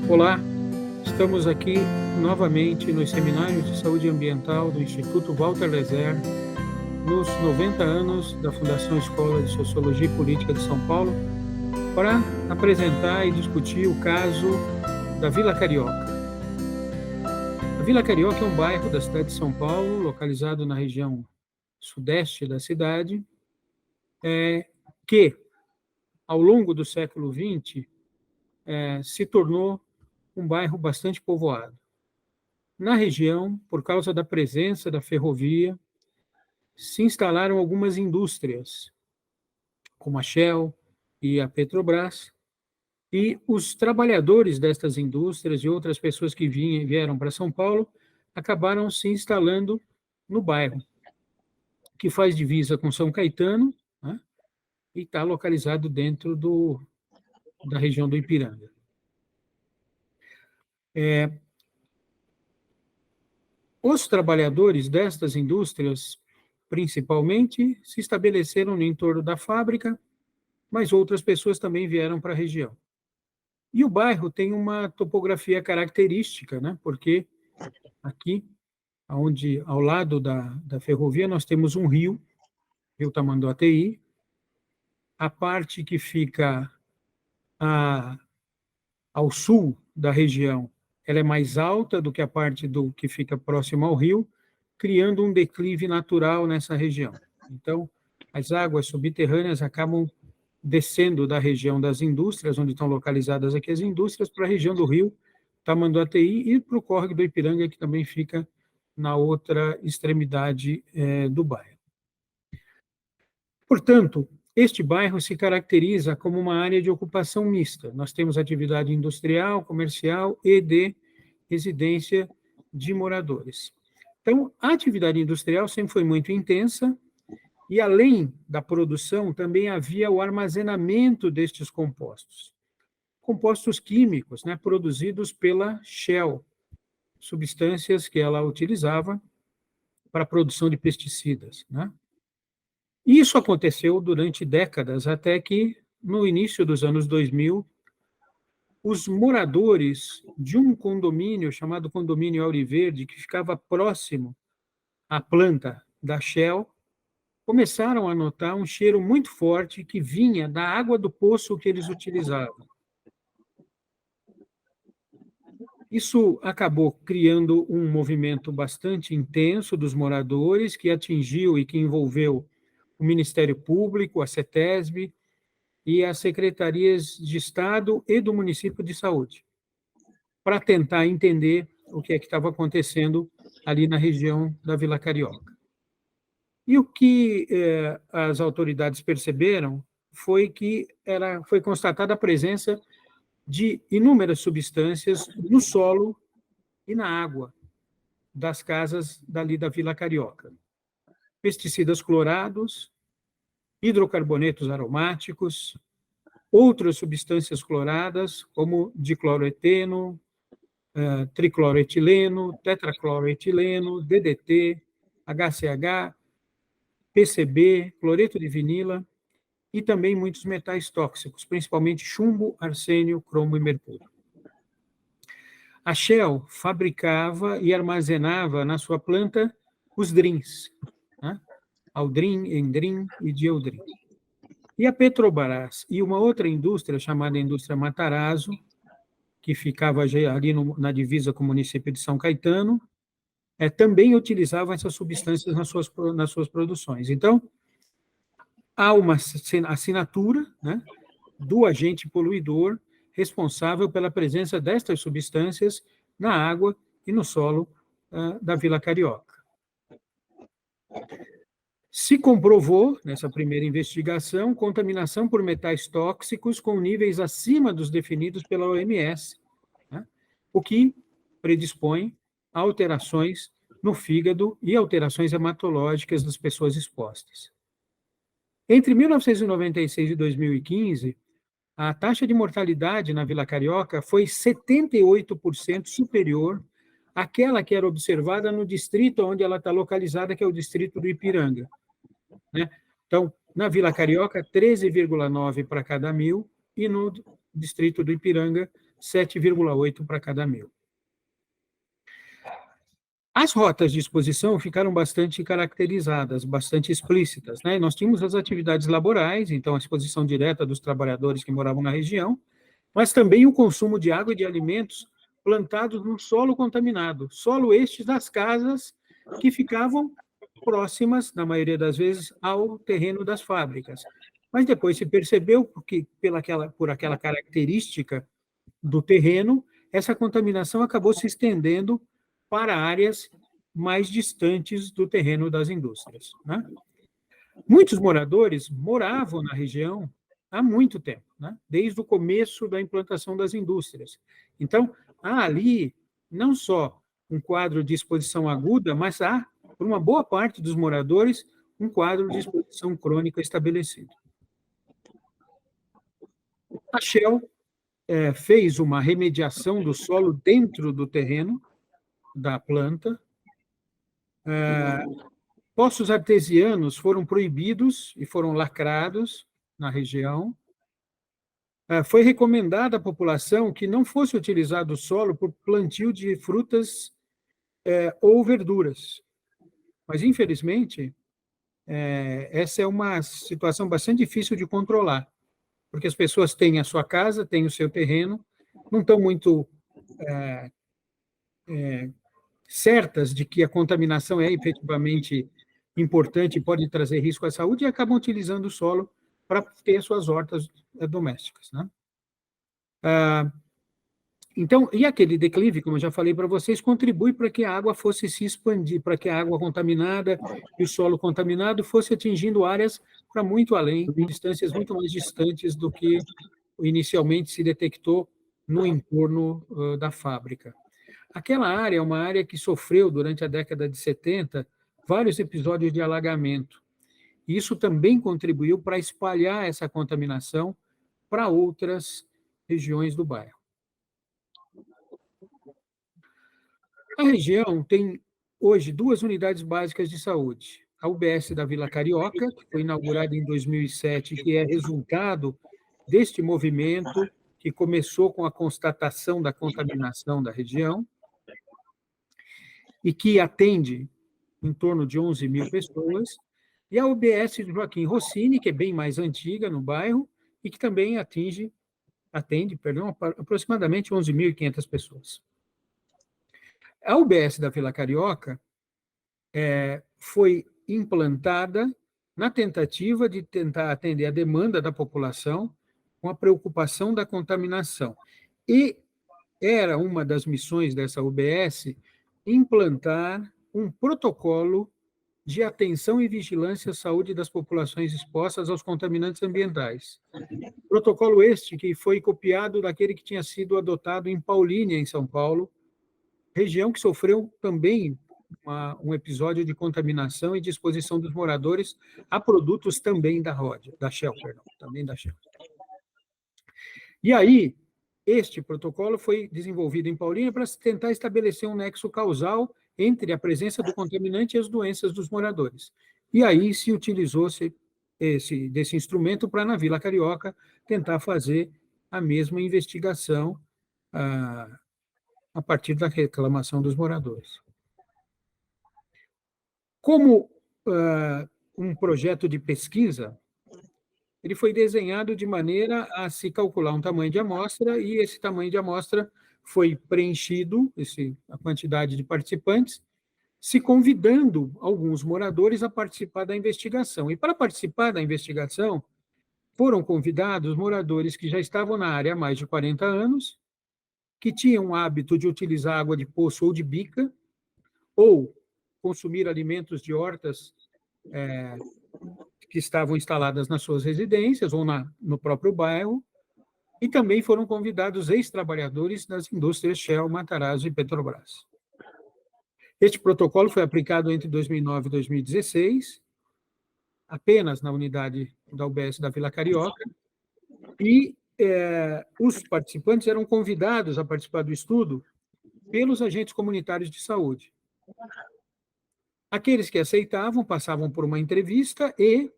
Olá, estamos aqui novamente nos seminários de saúde ambiental do Instituto Walter Lezer, nos 90 anos da Fundação Escola de Sociologia e Política de São Paulo, para apresentar e discutir o caso da Vila Carioca. A Vila Carioca é um bairro da cidade de São Paulo, localizado na região sudeste da cidade, que, ao longo do século XX, se tornou um bairro bastante povoado. Na região, por causa da presença da ferrovia, se instalaram algumas indústrias, como a Shell e a Petrobras, e os trabalhadores destas indústrias e outras pessoas que vieram para São Paulo acabaram se instalando no bairro, que faz divisa com São Caetano, né, e está localizado dentro da região do Ipiranga. Os trabalhadores destas indústrias, principalmente, se estabeleceram no entorno da fábrica, mas outras pessoas também vieram para a região. E o bairro tem uma topografia característica, né? Porque aqui, ao lado da ferrovia, nós temos um rio Tamanduateí. A parte que fica ao sul da região, ela é mais alta do que a parte que fica próxima ao rio, criando um declive natural nessa região. Então, as águas subterrâneas acabam descendo da região das indústrias, onde estão localizadas aqui as indústrias, para a região do rio Tamanduateí e para o córrego do Ipiranga, que também fica na outra extremidade do bairro. Portanto, este bairro se caracteriza como uma área de ocupação mista. Nós temos atividade industrial, comercial e de residência de moradores. Então, a atividade industrial sempre foi muito intensa, e, além da produção, também havia o armazenamento destes compostos. Compostos químicos, né, produzidos pela Shell, substâncias que ela utilizava para a produção de pesticidas, né? Isso aconteceu durante décadas, até que, no início dos anos 2000, os moradores de um condomínio chamado Condomínio Auriverde, que ficava próximo à planta da Shell, começaram a notar um cheiro muito forte que vinha da água do poço que eles utilizavam. Isso acabou criando um movimento bastante intenso dos moradores, que atingiu e que envolveu o Ministério Público, a CETESB e as secretarias de Estado e do município de saúde, para tentar entender o que estava acontecendo ali na região da Vila Carioca. E o que as autoridades perceberam foi que foi constatada a presença de inúmeras substâncias no solo e na água das casas dali da Vila Carioca. Pesticidas clorados, hidrocarbonetos aromáticos, outras substâncias cloradas, como dicloroeteno, tricloroetileno, tetracloroetileno, DDT, HCH, PCB, cloreto de vinila e também muitos metais tóxicos, principalmente chumbo, arsênio, cromo e mercúrio. A Shell fabricava e armazenava na sua planta os DRINs, né? Aldrin, Endrin e Dieldrin. E a Petrobras e uma outra indústria chamada Indústria Matarazzo, que ficava ali na divisa com o município de São Caetano, também utilizavam essas substâncias nas suas produções. Então, há uma assinatura, né, do agente poluidor responsável pela presença destas substâncias na água e no solo da Vila Carioca. Se comprovou, nessa primeira investigação, contaminação por metais tóxicos com níveis acima dos definidos pela OMS, né, o que predispõe a alterações no fígado e alterações hematológicas das pessoas expostas. Entre 1996 e 2015, a taxa de mortalidade na Vila Carioca foi 78% superior àquela que era observada no distrito onde ela está localizada, que é o distrito do Ipiranga, né? Então, na Vila Carioca, 13,9 para cada 1.000, e no distrito do Ipiranga, 7,8 para cada 1.000. As rotas de exposição ficaram bastante caracterizadas, bastante explícitas, né? Nós tínhamos as atividades laborais, então a exposição direta dos trabalhadores que moravam na região, mas também o consumo de água e de alimentos plantados no solo contaminado, solo este das casas que ficavam próximas, na maioria das vezes, ao terreno das fábricas. Mas depois se percebeu que, por aquela característica do terreno, essa contaminação acabou se estendendo para áreas mais distantes do terreno das indústrias, né? Muitos moradores moravam na região há muito tempo, né? Desde o começo da implantação das indústrias. Então, há ali não só um quadro de exposição aguda, mas há, por uma boa parte dos moradores, um quadro de exposição crônica estabelecido. A Shell fez uma remediação do solo dentro do terreno da planta. Poços artesianos foram proibidos e foram lacrados na região. Foi recomendado à população que não fosse utilizado o solo por plantio de frutas ou verduras. Mas, infelizmente, essa é uma situação bastante difícil de controlar, porque as pessoas têm a sua casa, têm o seu terreno, não estão muito certas de que a contaminação é efetivamente importante e pode trazer risco à saúde, e acabam utilizando o solo para ter suas hortas domésticas, né? Então, e aquele declive, como eu já falei para vocês, contribui para que a água fosse se expandir, para que a água contaminada e o solo contaminado fosse atingindo áreas para muito além, distâncias muito mais distantes do que inicialmente se detectou no entorno da fábrica. Aquela área é uma área que sofreu, durante a década de 70, vários episódios de alagamento. E isso também contribuiu para espalhar essa contaminação para outras regiões do bairro. A região tem, hoje, 2 unidades básicas de saúde. A UBS da Vila Carioca, que foi inaugurada em 2007, que é resultado deste movimento que começou com a constatação da contaminação da região e que atende em torno de 11.000 pessoas, e a UBS de Joaquim Rossini, que é bem mais antiga no bairro e que também atende, aproximadamente 11.500 pessoas. A UBS da Vila Carioca foi implantada na tentativa de tentar atender a demanda da população com a preocupação da contaminação. E era uma das missões dessa UBS implantar um protocolo de atenção e vigilância à saúde das populações expostas aos contaminantes ambientais. Protocolo este que foi copiado daquele que tinha sido adotado em Paulínia, em São Paulo, região que sofreu também um episódio de contaminação e de exposição dos moradores a produtos também da Shell, também da Shell. E aí, este protocolo foi desenvolvido em Paulínia para tentar estabelecer um nexo causal entre a presença do contaminante e as doenças dos moradores. E aí se utilizou-se desse instrumento para, na Vila Carioca, tentar fazer a mesma investigação a partir da reclamação dos moradores. Como um projeto de pesquisa, ele foi desenhado de maneira a se calcular um tamanho de amostra, e esse tamanho de amostra foi preenchido, a quantidade de participantes, se convidando alguns moradores a participar da investigação. E para participar da investigação, foram convidados moradores que já estavam na área há mais de 40 anos, que tinham o hábito de utilizar água de poço ou de bica, ou consumir alimentos de hortas que estavam instaladas nas suas residências ou no próprio bairro, e também foram convidados ex-trabalhadores das indústrias Shell, Matarazzo e Petrobras. Este protocolo foi aplicado entre 2009 e 2016, apenas na unidade da UBS da Vila Carioca, e os participantes eram convidados a participar do estudo pelos agentes comunitários de saúde. Aqueles que aceitavam passavam por uma entrevista e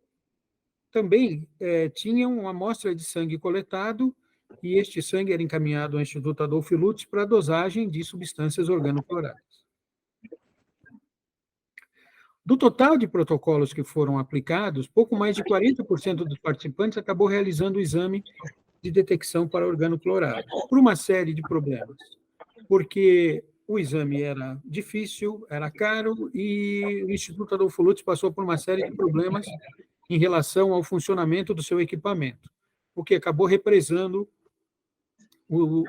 também tinham uma amostra de sangue coletado e este sangue era encaminhado ao Instituto Adolfo Lutz para dosagem de substâncias organocloradas. Do total de protocolos que foram aplicados, pouco mais de 40% dos participantes acabou realizando o exame de detecção para organoclorados, por uma série de problemas. Porque o exame era difícil, era caro, e o Instituto Adolfo Lutz passou por uma série de problemas em relação ao funcionamento do seu equipamento, o que acabou represando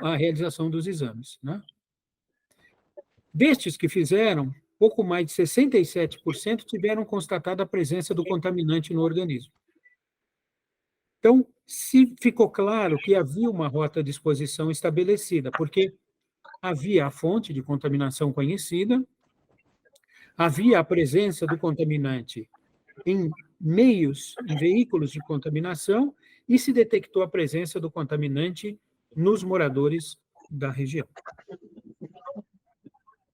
a realização dos exames, né? Destes que fizeram, pouco mais de 67% tiveram constatada a presença do contaminante no organismo. Então, se ficou claro que havia uma rota de exposição estabelecida, porque havia a fonte de contaminação conhecida, havia a presença do contaminante em meios, em veículos de contaminação, e se detectou a presença do contaminante nos moradores da região.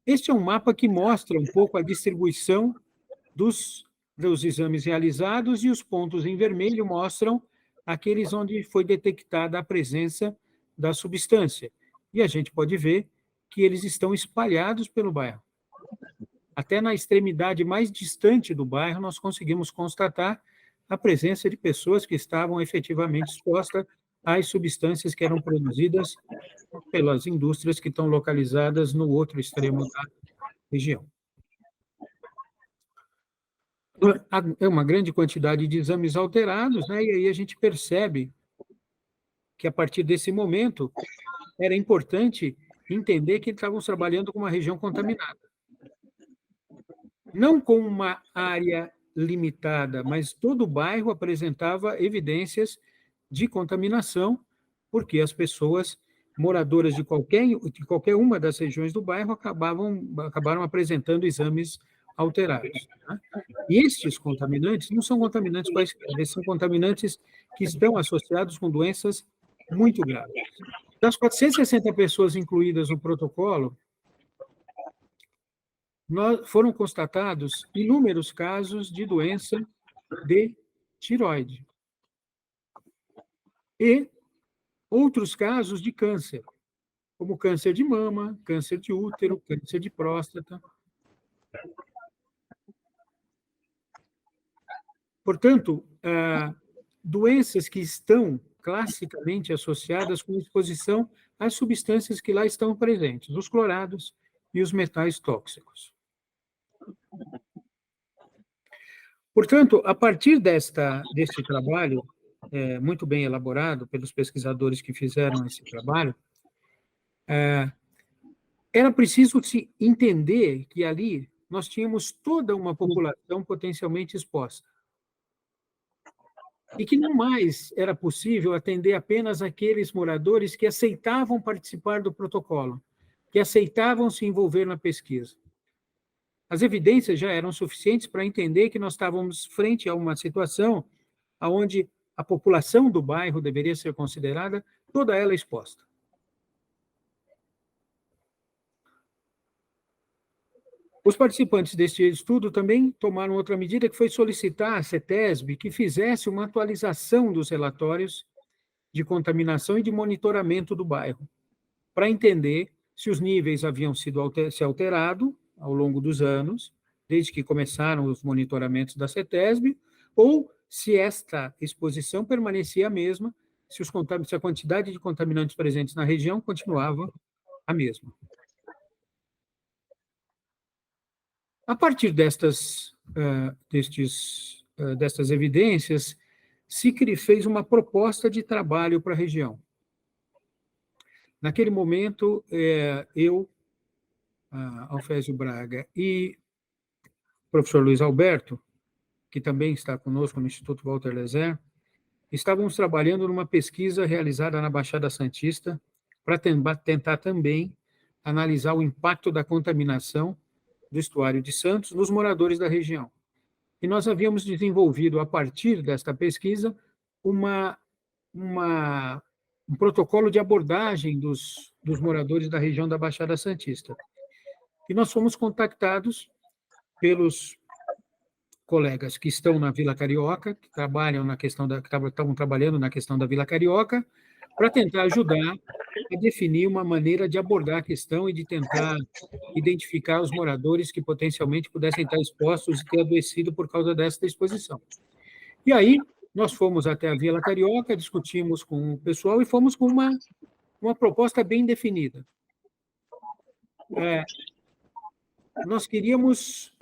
Este é um mapa que mostra um pouco a distribuição dos exames realizados, e os pontos em vermelho mostram aqueles onde foi detectada a presença da substância. E a gente pode ver que eles estão espalhados pelo bairro. Até na extremidade mais distante do bairro, nós conseguimos constatar a presença de pessoas que estavam efetivamente expostas às substâncias que eram produzidas pelas indústrias que estão localizadas no outro extremo da região. É uma grande quantidade de exames alterados, né? E aí a gente percebe que, a partir desse momento, era importante entender que estávamos trabalhando com uma região contaminada. Não com uma área limitada, mas todo o bairro apresentava evidências de contaminação, porque as pessoas moradoras de qualquer uma das regiões do bairro acabaram apresentando exames alterados, né? E estes contaminantes não são contaminantes quaisquer, eles são contaminantes que estão associados com doenças muito graves. Das 460 pessoas incluídas no protocolo, foram constatados inúmeros casos de doença de tireoide e outros casos de câncer, como câncer de mama, câncer de útero, câncer de próstata. Portanto, doenças que estão classicamente associadas com exposição às substâncias que lá estão presentes, os clorados e os metais tóxicos. Portanto, a partir deste trabalho, muito bem elaborado pelos pesquisadores que fizeram esse trabalho, era preciso se entender que ali nós tínhamos toda uma população potencialmente exposta. E que não mais era possível atender apenas aqueles moradores que aceitavam participar do protocolo, que aceitavam se envolver na pesquisa. As evidências já eram suficientes para entender que nós estávamos frente a uma situação onde a população do bairro deveria ser considerada toda ela exposta. Os participantes deste estudo também tomaram outra medida, que foi solicitar à CETESB que fizesse uma atualização dos relatórios de contaminação e de monitoramento do bairro, para entender se os níveis haviam se alterado ao longo dos anos, desde que começaram os monitoramentos da CETESB, ou se esta exposição permanecia a mesma, se a quantidade de contaminantes presentes na região continuava a mesma. A partir destas evidências, se fez uma proposta de trabalho para a região. Naquele momento, eu, Alfésio Braga, e o professor Luiz Alberto, que também está conosco no Instituto Walter Lezer, estávamos trabalhando numa pesquisa realizada na Baixada Santista para tentar também analisar o impacto da contaminação do estuário de Santos nos moradores da região. E nós havíamos desenvolvido, a partir desta pesquisa, um protocolo de abordagem dos moradores da região da Baixada Santista. E nós fomos contactados pelos colegas que estão na Vila Carioca, que estavam trabalhando na questão da Vila Carioca, para tentar ajudar a definir uma maneira de abordar a questão e de tentar identificar os moradores que potencialmente pudessem estar expostos e ter adoecido por causa dessa exposição. E aí, nós fomos até a Vila Carioca, discutimos com o pessoal e fomos com uma proposta bem definida. Nós queríamos,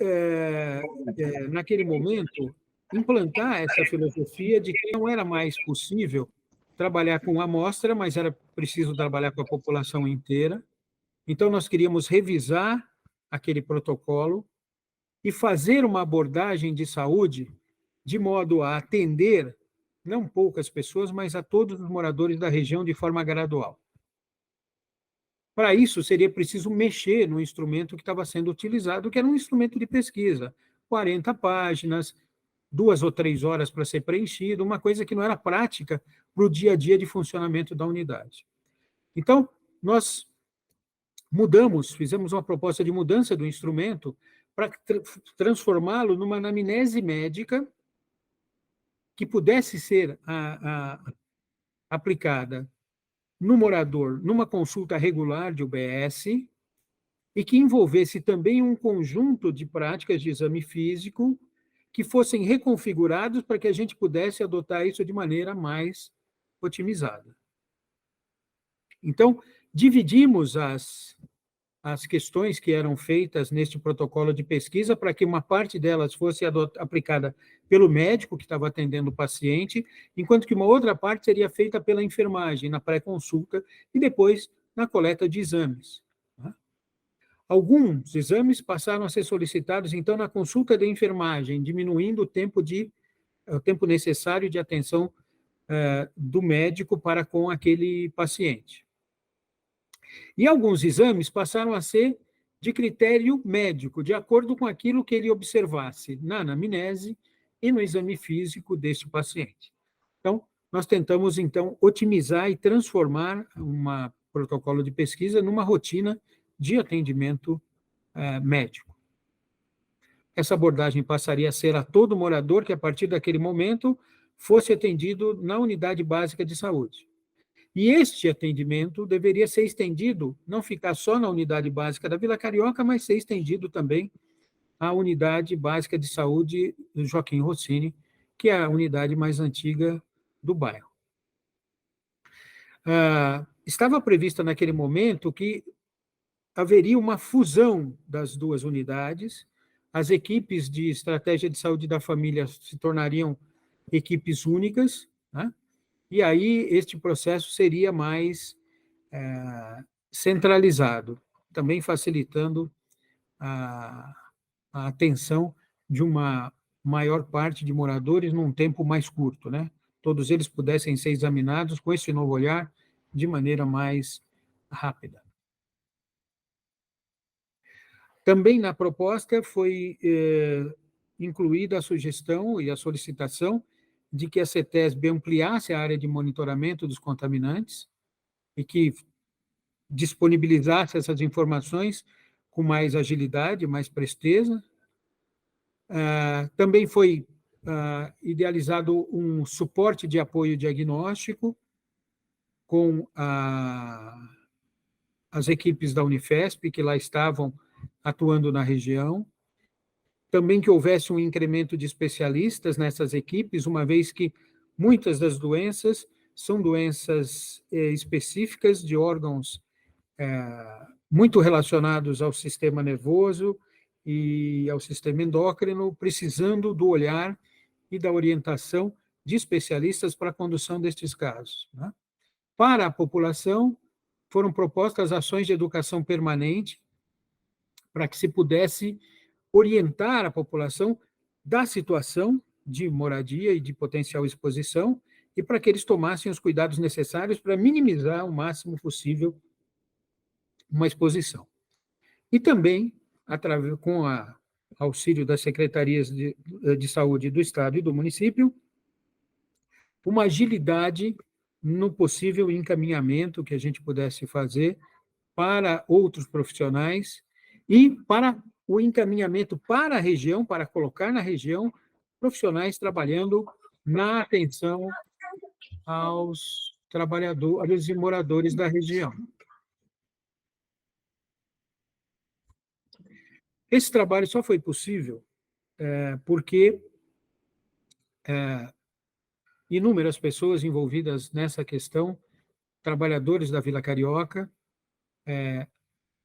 naquele momento, implantar essa filosofia de que não era mais possível trabalhar com amostra, mas era preciso trabalhar com a população inteira. Então, nós queríamos revisar aquele protocolo e fazer uma abordagem de saúde de modo a atender não poucas pessoas, mas a todos os moradores da região de forma gradual. Para isso, seria preciso mexer no instrumento que estava sendo utilizado, que era um instrumento de pesquisa, 40 páginas, 2 ou 3 horas para ser preenchido, uma coisa que não era prática para o dia a dia de funcionamento da unidade. Então, nós fizemos uma proposta de mudança do instrumento para transformá-lo numa anamnese médica que pudesse ser aplicada no morador numa consulta regular de UBS e que envolvesse também um conjunto de práticas de exame físico que fossem reconfigurados para que a gente pudesse adotar isso de maneira mais otimizada. Então, dividimos as questões que eram feitas neste protocolo de pesquisa para que uma parte delas fosse aplicada pelo médico que estava atendendo o paciente, enquanto que uma outra parte seria feita pela enfermagem, na pré-consulta, e depois na coleta de exames. Alguns exames passaram a ser solicitados, então, na consulta de enfermagem, diminuindo o tempo necessário de atenção do médico para com aquele paciente. E alguns exames passaram a ser de critério médico, de acordo com aquilo que ele observasse na anamnese e no exame físico deste paciente. Então, nós tentamos, então, otimizar e transformar um protocolo de pesquisa numa rotina de atendimento médico. Essa abordagem passaria a ser a todo morador que, a partir daquele momento, fosse atendido na unidade básica de saúde. E este atendimento deveria ser estendido, não ficar só na unidade básica da Vila Carioca, mas ser estendido também à unidade básica de saúde do Joaquim Rossini, que é a unidade mais antiga do bairro. Estava prevista naquele momento que haveria uma fusão das duas unidades, as equipes de estratégia de saúde da família se tornariam equipes únicas, né? E aí este processo seria mais centralizado, também facilitando a atenção de uma maior parte de moradores num tempo mais curto, né? Todos eles pudessem ser examinados com esse novo olhar de maneira mais rápida. Também na proposta foi incluída a sugestão e a solicitação de que a CETESB ampliasse a área de monitoramento dos contaminantes e que disponibilizasse essas informações com mais agilidade, mais presteza. Também foi idealizado um suporte de apoio diagnóstico com as equipes da Unifesp, que lá estavam atuando na região. Também que houvesse um incremento de especialistas nessas equipes, uma vez que muitas das doenças são doenças específicas de órgãos muito relacionados ao sistema nervoso e ao sistema endócrino, precisando do olhar e da orientação de especialistas para a condução destes casos, né? Para a população, foram propostas ações de educação permanente para que se pudesse orientar a população da situação de moradia e de potencial exposição e para que eles tomassem os cuidados necessários para minimizar o máximo possível uma exposição. E também, com o auxílio das secretarias de saúde do Estado e do município, uma agilidade no possível encaminhamento que a gente pudesse fazer para outros profissionais e para o encaminhamento para a região, para colocar na região profissionais trabalhando na atenção aos trabalhadores e moradores da região. Esse trabalho só foi possível porque inúmeras pessoas envolvidas nessa questão, trabalhadores da Vila Carioca,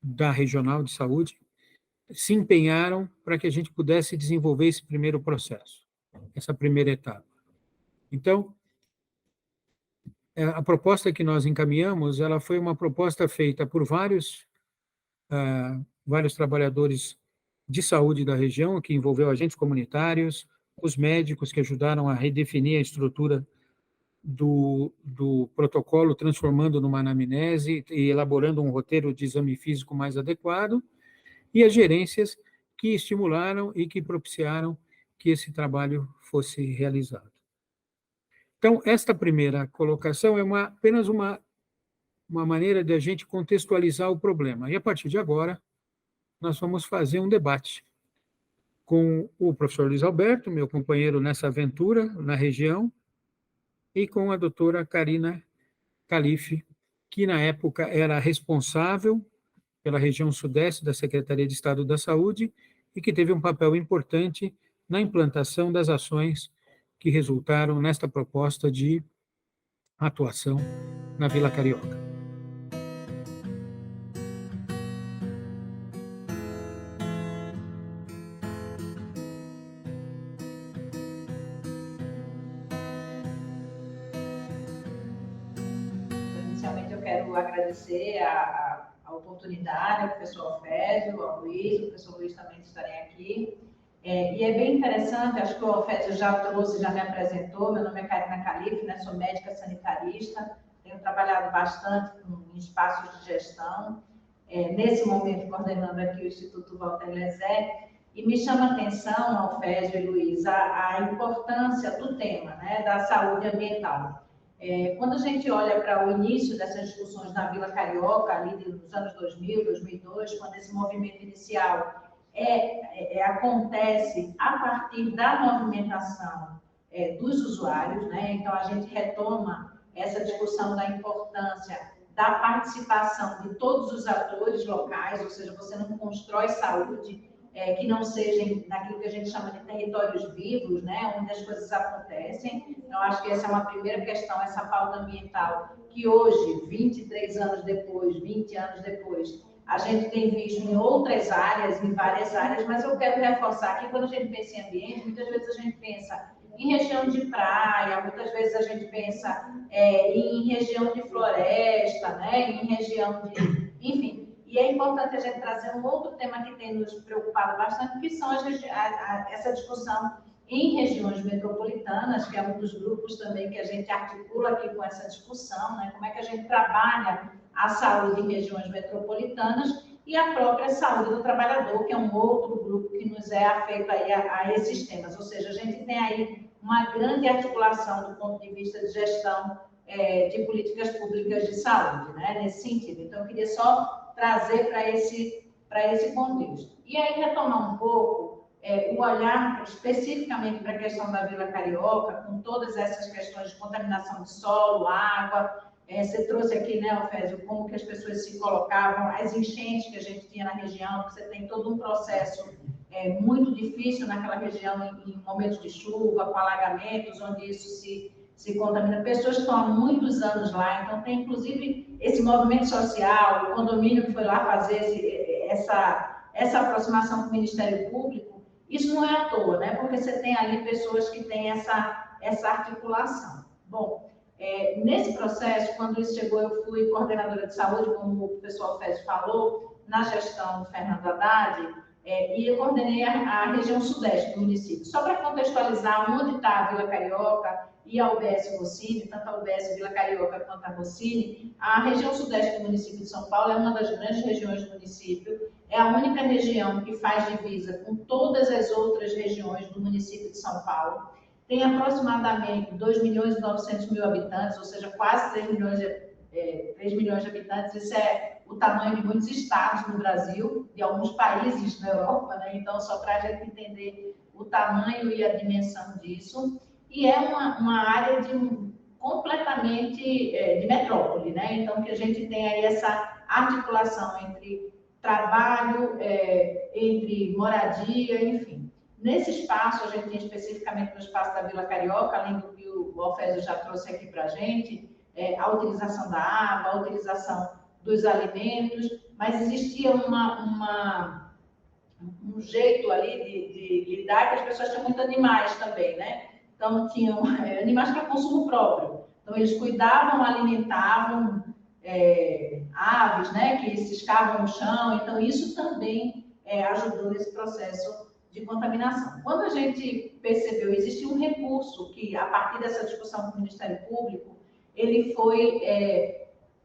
da Regional de Saúde, se empenharam para que a gente pudesse desenvolver esse primeiro processo, essa primeira etapa. Então, a proposta que nós encaminhamos, ela foi uma proposta feita por vários trabalhadores de saúde da região, que envolveu agentes comunitários, os médicos que ajudaram a redefinir a estrutura do protocolo, transformando numa anamnese e elaborando um roteiro de exame físico mais adequado, e as gerências que estimularam e que propiciaram que esse trabalho fosse realizado. Então, esta primeira colocação é apenas uma maneira de a gente contextualizar o problema. E, a partir de agora, nós vamos fazer um debate com o professor Luiz Alberto, meu companheiro nessa aventura na região, e com a doutora Karina Calife, que na época era responsável pela região sudeste da Secretaria de Estado da Saúde e que teve um papel importante na implantação das ações que resultaram nesta proposta de atuação na Vila Carioca. Inicialmente, eu quero agradecer a oportunidade ao professor Alfésio, ao Luiz, o professor Luiz também estarem aqui. E é bem interessante, acho que o Alfésio já trouxe, já me apresentou, meu nome é Karina Calife, né, sou médica sanitarista, tenho trabalhado bastante em espaços de gestão, nesse momento coordenando aqui o Instituto Walter Lezé, e me chama a atenção, Alfésio e Luiz, a importância do tema, né, da saúde ambiental. Quando a gente olha para o início dessas discussões na Vila Carioca, ali nos anos 2000, 2002, quando esse movimento inicial acontece a partir da movimentação dos usuários, né? Então, a gente retoma essa discussão da importância da participação de todos os atores locais, ou seja, você não constrói saúde que não seja naquilo que a gente chama de territórios vivos, né, onde as coisas acontecem. Então, acho que essa é uma primeira questão, essa pauta ambiental, que hoje, 23 anos depois, 20 anos depois, a gente tem visto em outras áreas, em várias áreas, mas eu quero reforçar que quando a gente pensa em ambiente, muitas vezes a gente pensa em região de praia, muitas vezes a gente pensa em região de floresta, né, em região de... Enfim, e é importante a gente trazer um outro tema que tem nos preocupado bastante, que são essa discussão em regiões metropolitanas, que é um dos grupos também que a gente articula aqui com essa discussão, né? Como é que a gente trabalha a saúde em regiões metropolitanas e a própria saúde do trabalhador, que é um outro grupo que nos é afeito aí a esses temas. Ou seja, a gente tem aí uma grande articulação do ponto de vista de gestão de políticas públicas de saúde, né? Nesse sentido. Então, eu queria só trazer para esse contexto. E aí, retomar um pouco o olhar especificamente para a questão da Vila Carioca, com todas essas questões de contaminação de solo, água. Você trouxe aqui, né, Alfésio, como que as pessoas se colocavam, as enchentes que a gente tinha na região, que você tem todo um processo muito difícil naquela região, em momentos de chuva, com alagamentos, onde isso se contamina. Pessoas que estão há muitos anos lá, então tem, inclusive, esse movimento social, o condomínio que foi lá fazer essa aproximação com o Ministério Público. Isso não é à toa, né? Porque você tem ali pessoas que têm essa articulação. Bom, nesse processo, quando isso chegou, eu fui coordenadora de saúde, como o professor Alfésio falou, na gestão do Fernando Haddad, e eu coordenei a região sudeste do município. Só para contextualizar onde está a Vila Carioca e a UBS Rossini, tanto a UBS Vila Carioca quanto a Rossini, a região sudeste do município de São Paulo é uma das grandes regiões do município, é a única região que faz divisa com todas as outras regiões do município de São Paulo. Tem aproximadamente 2.900.000 habitantes, ou seja, quase 3 milhões de habitantes. Isso é o tamanho de muitos estados no Brasil, de alguns países na Europa, né? Então, só para a gente entender o tamanho e a dimensão disso. E é uma área completamente de metrópole, né? Então, que a gente tem aí essa articulação entre trabalho, entre moradia, enfim. Nesse espaço, a gente tem especificamente no espaço da Vila Carioca, além do que o Alfésio já trouxe aqui para a gente, a utilização da água, a utilização dos alimentos, mas existia um jeito ali de lidar, que as pessoas tinham muitos animais também, né? Então, tinham animais para consumo próprio. Então, eles cuidavam, alimentavam aves, né, que ciscavam no chão. Então, isso também ajudou nesse processo de contaminação. Quando a gente percebeu, existia um recurso que, a partir dessa discussão com o Ministério Público, ele foi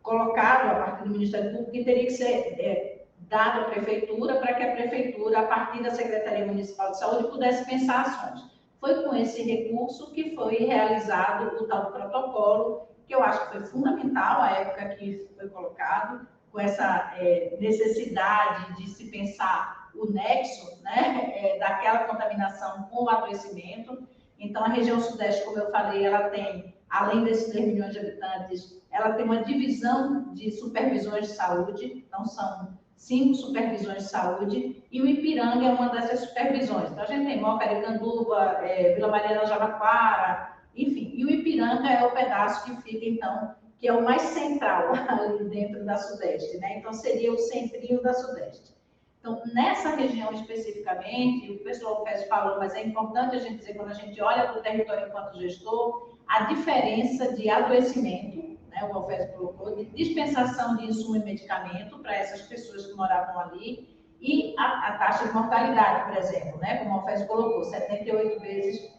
colocado a partir do Ministério Público e teria que ser dado à Prefeitura para que a Prefeitura, a partir da Secretaria Municipal de Saúde, pudesse pensar ações. Foi com esse recurso que foi realizado o tal do protocolo, que eu acho que foi fundamental à época que foi colocado, com essa necessidade de se pensar o nexo, né, daquela contaminação com o adoecimento. Então, a região sudeste, como eu falei, ela tem, além desses 3 milhões de habitantes, ela tem uma divisão de supervisões de saúde, então são 5 supervisões de saúde, e o Ipiranga é uma dessas supervisões. Então, a gente tem Moca, Aricanduva, Vila Mariana, Jabaquara, enfim, e o Ipiranga é o pedaço que fica, então, que é o mais central ali dentro da Sudeste, né? Então, seria o centrinho da Sudeste. Então, nessa região especificamente, o pessoal falou, mas é importante a gente dizer, quando a gente olha para o território enquanto gestor, a diferença de adoecimento, né, o Alfésio colocou, de dispensação de insumo e medicamento para essas pessoas que moravam ali, e a taxa de mortalidade, por exemplo, né, como o Alfésio colocou, 78 vezes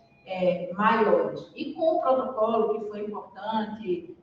maiores. E com o protocolo, que foi importante,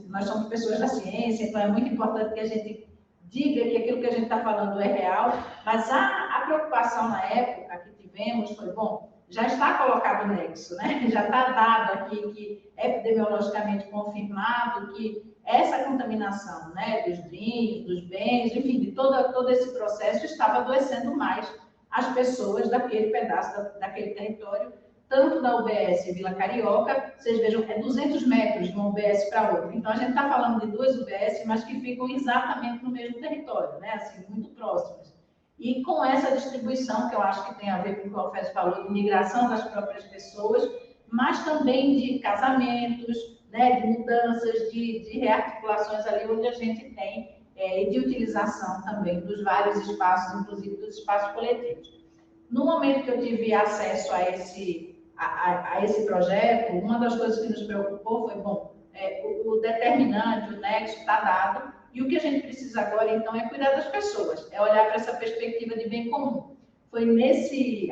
nós somos pessoas da ciência, então é muito importante que a gente diga que aquilo que a gente está falando é real, mas a preocupação na época que tivemos foi, bom, já está colocado o nexo, né? Já está dado aqui que epidemiologicamente confirmado que essa contaminação, né, dos drinks, dos bens, enfim, de todo esse processo estava adoecendo mais as pessoas daquele pedaço, daquele território, tanto da UBS Vila Carioca, vocês vejam, 200 metros de uma UBS para outra. Então, a gente está falando de 2 UBS, mas que ficam exatamente no mesmo território, né? Assim, muito próximas. E com essa distribuição, que eu acho que tem a ver com o que o Alfésio falou, de migração das próprias pessoas, mas também de casamentos, né? De mudanças, de rearticulações ali, onde a gente tem, e de utilização também dos vários espaços, inclusive dos espaços coletivos. No momento que eu tive acesso a esse projeto, uma das coisas que nos preocupou foi, bom, o determinante, o nexo está dado, e o que a gente precisa agora, então, é cuidar das pessoas, é olhar para essa perspectiva de bem comum. Foi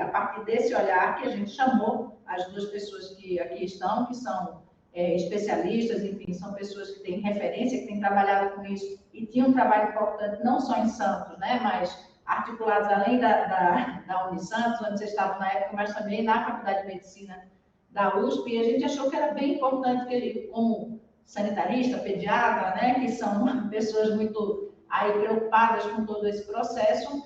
a partir desse olhar que a gente chamou as 2 pessoas que aqui estão, que são especialistas, enfim, são pessoas que têm referência, que têm trabalhado com isso, e tinham um trabalho importante, não só em Santos, né, mas articulados além da Unisantos, onde vocês estavam na época, mas também na Faculdade de Medicina da USP, e a gente achou que era bem importante que ele, como sanitarista, pediatra, né, que são pessoas muito aí preocupadas com todo esse processo,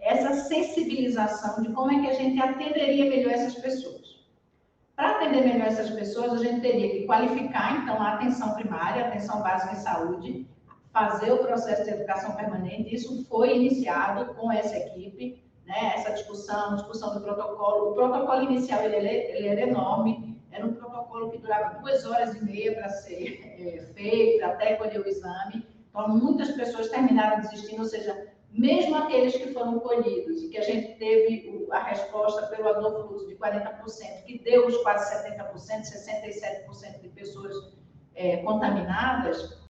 essa sensibilização de como é que a gente atenderia melhor essas pessoas. Para atender melhor essas pessoas, a gente teria que qualificar, então, a atenção primária, a atenção básica em saúde, fazer o processo de educação permanente. Isso foi iniciado com essa equipe, né? Essa discussão do protocolo. O protocolo inicial ele era enorme, era um protocolo que durava 2 horas e meia para ser feito, até colher o exame. Então, muitas pessoas terminaram desistindo, ou seja, mesmo aqueles que foram colhidos e que a gente teve a resposta pelo adofluxo de 40%, que deu os quase 70%, 67% de pessoas contaminadas,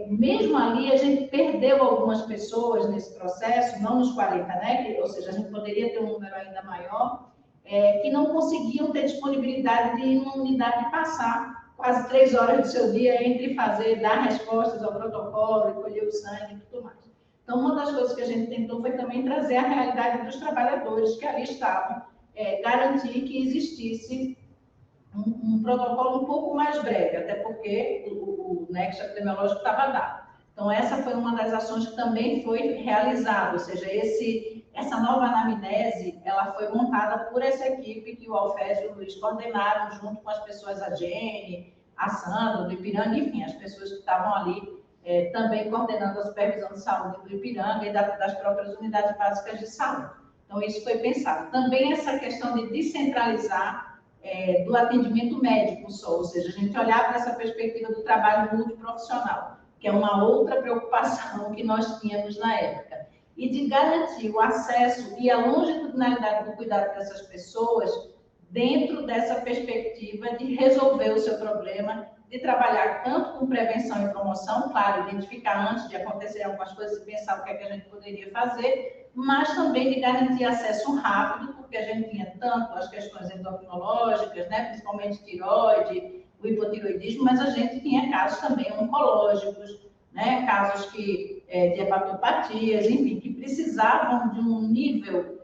mesmo ali a gente perdeu algumas pessoas nesse processo, não nos 40, né? Ou seja, a gente poderia ter um número ainda maior, que não conseguiam ter disponibilidade de ir numa unidade e passar quase 3 horas do seu dia entre dar respostas ao protocolo e colher o sangue e tudo mais. Então, uma das coisas que a gente tentou foi também trazer a realidade dos trabalhadores que ali estavam, garantir que existisse um protocolo um pouco mais breve, até porque o nexo epidemiológico estava dado. Então, essa foi uma das ações que também foi realizada, ou seja, essa nova anamnese, ela foi montada por essa equipe que o Alfésio e o Luiz coordenaram junto com as pessoas, a Jenny, a Sandra, do Ipiranga, enfim, as pessoas que estavam ali também coordenando a supervisão de saúde do Ipiranga e das próprias unidades básicas de saúde. Então, isso foi pensado. Também essa questão de descentralizar do atendimento médico só, ou seja, a gente olhar para essa perspectiva do trabalho multiprofissional, que é uma outra preocupação que nós tínhamos na época, e de garantir o acesso e a longitudinalidade do cuidado dessas pessoas dentro dessa perspectiva de resolver o seu problema, de trabalhar tanto com prevenção e promoção, claro, identificar antes de acontecer algumas coisas e pensar o que é que a gente poderia fazer, mas também de garantir acesso rápido, porque a gente tinha tanto as questões endocrinológicas, né, principalmente tireoide, o hipotiroidismo, mas a gente tinha casos também oncológicos, né, casos de hepatopatias, enfim, que precisavam de um nível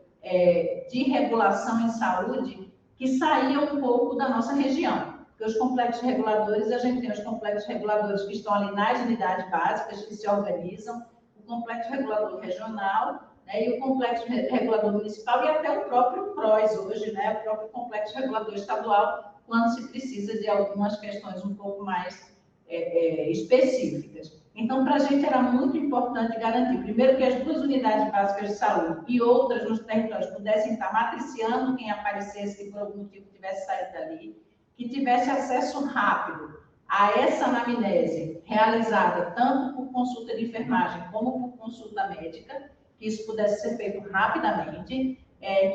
de regulação em saúde que saía um pouco da nossa região. Porque os complexos reguladores, a gente tem os complexos reguladores que estão ali nas unidades básicas, que se organizam, o complexo regulador regional, né, e o complexo regulador municipal e até o próprio PROS hoje, né, o próprio complexo regulador estadual, quando se precisa de algumas questões um pouco mais específicas. Então, para a gente era muito importante garantir, primeiro, que as duas unidades básicas de saúde e outras nos territórios pudessem estar matriciando quem aparecesse que por algum motivo tivesse saído dali, que tivesse acesso rápido a essa anamnese realizada tanto por consulta de enfermagem como por consulta médica, que isso pudesse ser feito rapidamente,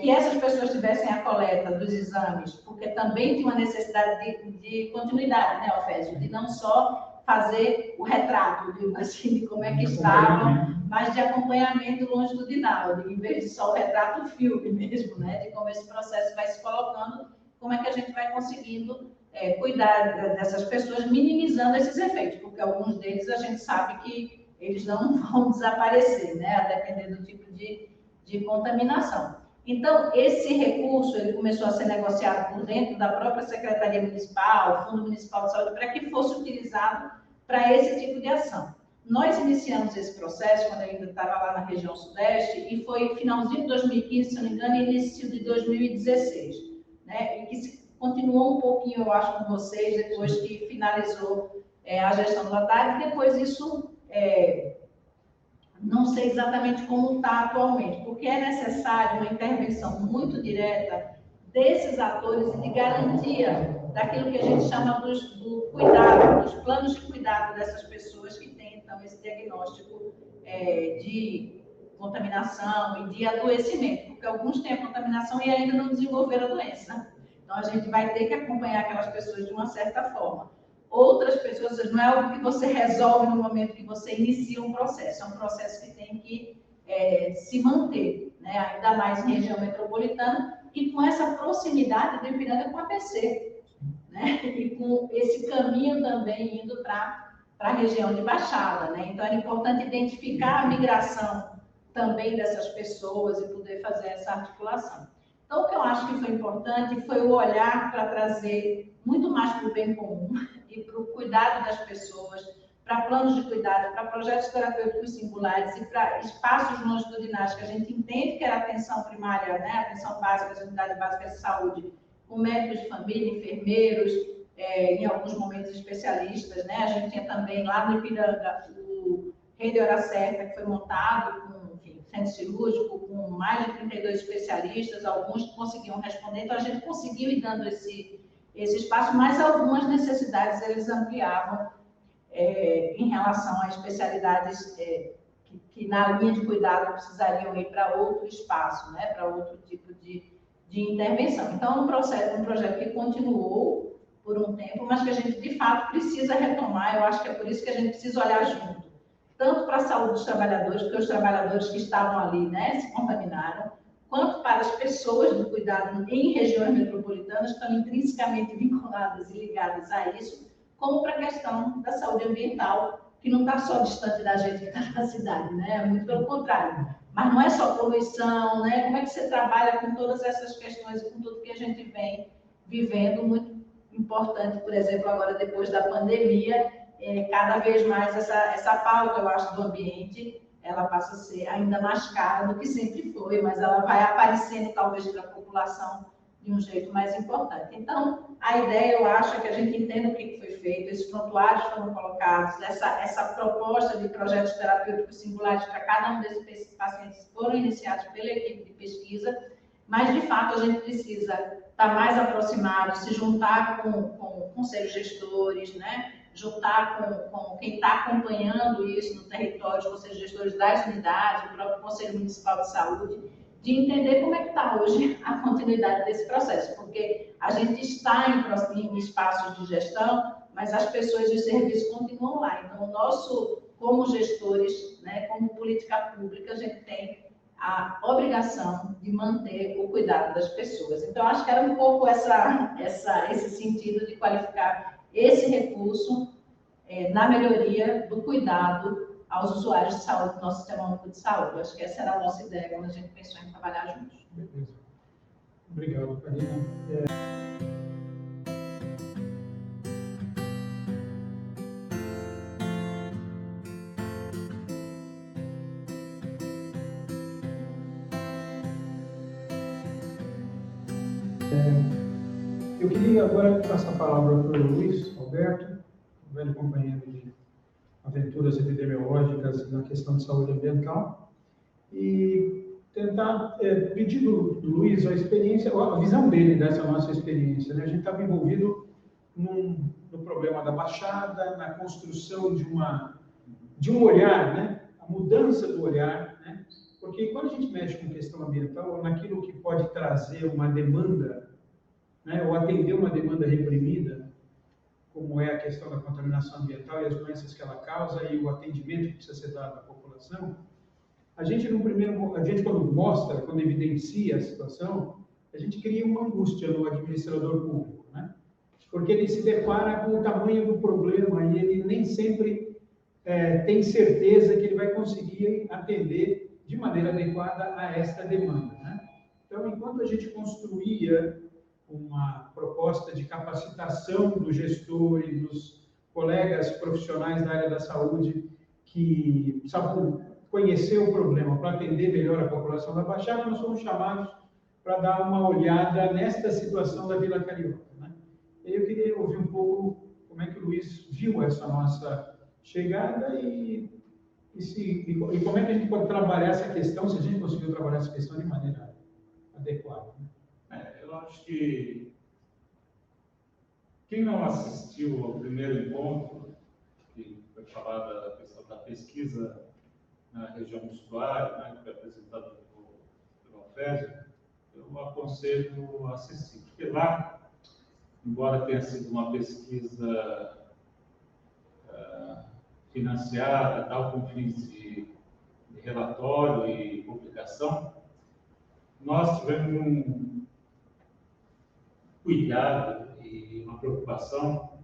que essas pessoas tivessem a coleta dos exames, porque também tinha uma necessidade de continuidade, né, Ofésio? De não só fazer o retrato, digo assim, de como é que estavam, mas de acompanhamento longitudinal, em vez de só o retrato filme mesmo, né, de como esse processo vai se colocando, como é que a gente vai conseguindo cuidar dessas pessoas, minimizando esses efeitos, porque alguns deles a gente sabe que eles não vão desaparecer, né, a depender do tipo de contaminação. Então, esse recurso ele começou a ser negociado por dentro da própria Secretaria Municipal, Fundo Municipal de Saúde, para que fosse utilizado para esse tipo de ação. Nós iniciamos esse processo quando eu ainda estava lá na região sudeste e foi finalzinho de 2015, se não me engano, e início de 2016, né? E que continuou um pouquinho, eu acho, com vocês, depois que finalizou a gestão do Haddad, e depois isso... não sei exatamente como está atualmente, porque é necessário uma intervenção muito direta desses atores e de garantia daquilo que a gente chama do cuidado, dos planos de cuidado dessas pessoas que têm, então, esse diagnóstico de contaminação e de adoecimento, porque alguns têm a contaminação e ainda não desenvolveram a doença. Então, a gente vai ter que acompanhar aquelas pessoas de uma certa forma. Outras pessoas, não é algo que você resolve no momento que você inicia um processo, é um processo que tem que se manter, né? Ainda mais em região metropolitana, e com essa proximidade do Ipiranga com a ABC, né? E com esse caminho também indo para a região de Baixada, né? Então, é importante identificar a migração também dessas pessoas e poder fazer essa articulação. Então, o que eu acho que foi importante foi o olhar para trazer muito mais para o bem comum e para o cuidado das pessoas, para planos de cuidado, para projetos terapêuticos singulares e para espaços longitudinais que a gente entende que era atenção primária, né, atenção básica, as unidades básicas de saúde, com médicos de família, enfermeiros, em alguns momentos especialistas, né? A gente tinha também lá no Ipiranga o Rede Hora Certa, que foi montado com centro cirúrgico, com mais de 32 especialistas, alguns que conseguiam responder, então a gente conseguiu ir dando esse espaço, mas algumas necessidades eles ampliavam em relação a especialidades que na linha de cuidado precisariam ir para outro espaço, né, para outro tipo de intervenção. Então, um projeto que continuou por um tempo, mas que a gente, de fato, precisa retomar, eu acho que é por isso que a gente precisa olhar junto, tanto para a saúde dos trabalhadores, porque os trabalhadores que estavam ali, né, se contaminaram, quanto para as pessoas do cuidado em regiões metropolitanas, que estão intrinsecamente vinculadas e ligadas a isso, como para a questão da saúde ambiental, que não está só distante da gente que está na cidade, né? Muito pelo contrário. Mas não é só poluição, né? Como é que você trabalha com todas essas questões e com tudo que a gente vem vivendo, muito importante, por exemplo, agora depois da pandemia, cada vez mais essa pauta, eu acho, do ambiente, ela passa a ser ainda mais cara do que sempre foi, mas ela vai aparecendo talvez para a população de um jeito mais importante. Então, a ideia, eu acho, é que a gente entenda o que foi feito, esses prontuários foram colocados, essa proposta de projetos terapêuticos singulares para cada um desses pacientes foram iniciados pela equipe de pesquisa, mas, de fato, a gente precisa estar mais aproximado, se juntar com conselhos gestores, né? Juntar com quem está acompanhando isso no território, os conselhos gestores das unidades, o próprio Conselho Municipal de Saúde, de entender como é que está hoje a continuidade desse processo, porque a gente está em espaços de gestão, mas as pessoas e os serviços continuam lá. Então, o nosso, como gestores, né, como política pública, a gente tem a obrigação de manter o cuidado das pessoas. Então, acho que era um pouco esse sentido de qualificar esse recurso na melhoria do cuidado aos usuários de saúde do nosso Sistema Único de Saúde. Acho que essa era a nossa ideia quando a gente pensou em trabalhar juntos. Beleza. Obrigado, Karina. Eu queria agora passar a palavra para o Luiz Alberto, velho companheiro de aventuras epidemiológicas na questão de saúde ambiental, e tentar pedir do Luiz a experiência, a visão dele dessa nossa experiência. Né? A gente estava envolvido no problema da Baixada, na construção de um olhar, né? A mudança do olhar, né? Porque quando a gente mexe com questão ambiental, naquilo que pode trazer uma demanda, né, ou atender uma demanda reprimida, como é a questão da contaminação ambiental e as doenças que ela causa e o atendimento que precisa ser dado à população, a gente quando mostra, quando evidencia a situação, a gente cria uma angústia no administrador público, né? Porque ele se depara com o tamanho do problema e ele nem sempre tem certeza que ele vai conseguir atender de maneira adequada a esta demanda, né? Então, enquanto a gente construía uma proposta de capacitação do gestor e dos colegas profissionais da área da saúde que precisavam conhecer o problema para atender melhor a população da Baixada, nós fomos chamados para dar uma olhada nesta situação da Vila Carioca, né? Eu queria ouvir um pouco como é que o Luiz viu essa nossa chegada e como é que a gente pode trabalhar essa questão, se a gente conseguiu trabalhar essa questão de maneira adequada, né? Eu acho que quem não assistiu ao primeiro encontro, que foi falado da questão da pesquisa na região do estuário, né, que foi apresentada pelo Alfésio, eu aconselho a assistir, porque lá, embora tenha sido uma pesquisa financiada, tal, com fins de relatório e publicação, nós tivemos um cuidado e uma preocupação,